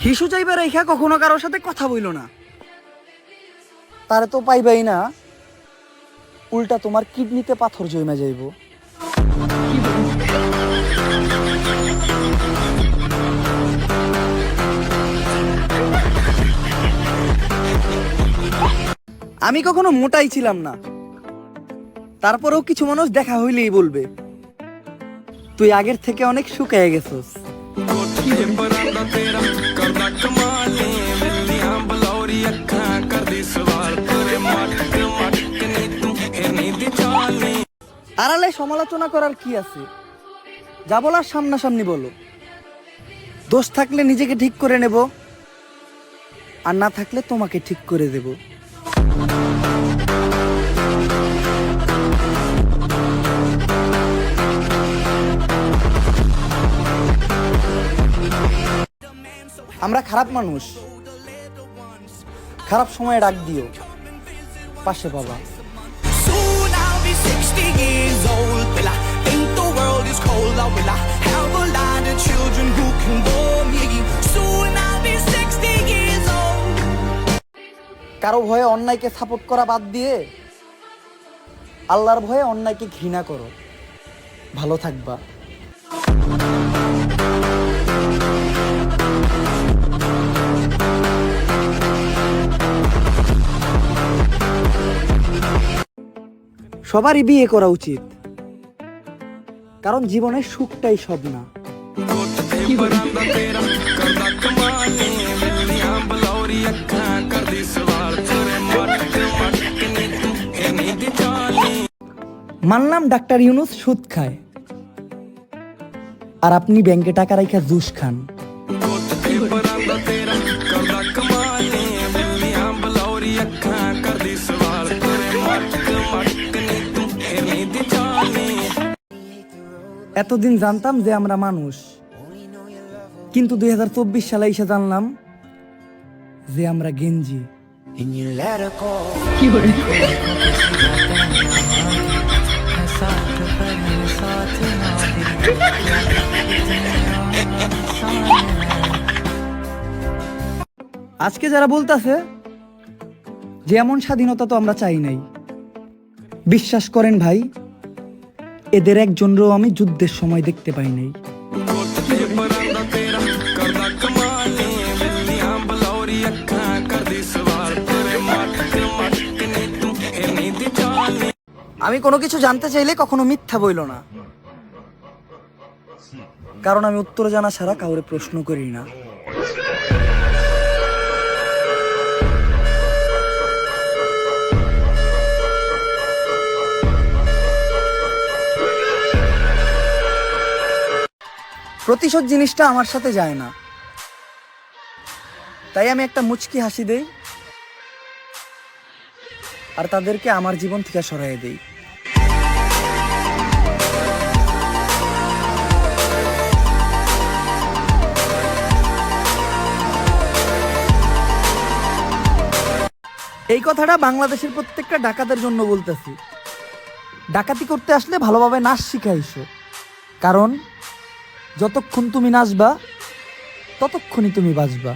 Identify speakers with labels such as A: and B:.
A: হিসু চাইবার রেখা কখনো কারোর সাথে কথা বইল না, তারে তো পাইবাই না, উল্টা তোমার কিডনিতে পাথর জমে যাইব। আমি কখনো মোটাই ছিলাম না, তারপরেও কিছু মানুষ দেখা হইলেই বলবে তুই আগের থেকে অনেক শুকিয়ে গেছস। আড়ালে সমালোচনা করার কি আছে, যা বলার সামনাসামনি বলো। দোষ থাকলে নিজেকে ঠিক করে নেব, আর না থাকলে তোমাকে ঠিক করে দেব। আমরা খারাপ মানুষ, খারাপ সময়ে ডাক দিও, পাশে পাবা।
B: Soon I'll be 60 years old. Will I think the world is cold? Or will I have a lot of children who can bore me? Soon I'll be 60 years old.
A: কারো ভয়ে অন্যায়কে সাপোর্ট করা বাদ দিয়ে আল্লাহর ভয়ে অন্যায়কে ঘৃণা করো, ভালো থাকবা। সবারই বিয়ে করা উচিত, কারণ জীবনের সুখটাই সব না। মানলাম ডাক্তার ইউনুস সুদ খায়, আর আপনি ব্যাংকে টাকা রাখা জুস খান। এতদিন জানতাম যে আমরা মানুষ, কিন্তু 2024 সালে এসে জানলাম যে আমরা গেঞ্জি। আজকে যারা বলতাছে যে এমন স্বাধীনতা তো আমরা চাই নাই, বিশ্বাস করেন ভাই, এদের একজনেরও আমি যুদ্ধের সময় দেখতে পাই নাই। আমি কোনো কিছু জানতে চাইলে কখনো মিথ্যা বইল না, কারণ আমি উত্তর জানা ছাড়া কাউরে প্রশ্ন করি না। প্রতিশোধ জিনিসটা আমার সাথে যায় না, তাই আমি একটা মুচকি হাসি দেই আর তাদেরকে আমার জীবন থেকে সরাই দেই। এই কথাটা বাংলাদেশের প্রত্যেকটা ডাকাতের জন্য বলতেছি। ডাকাতি করতে আসলে ভালোভাবে নাচ শিখাইছো, কারণ যতক্ষণ তুমি নাচবা ততক্ষণই তুমি বাঁচবা।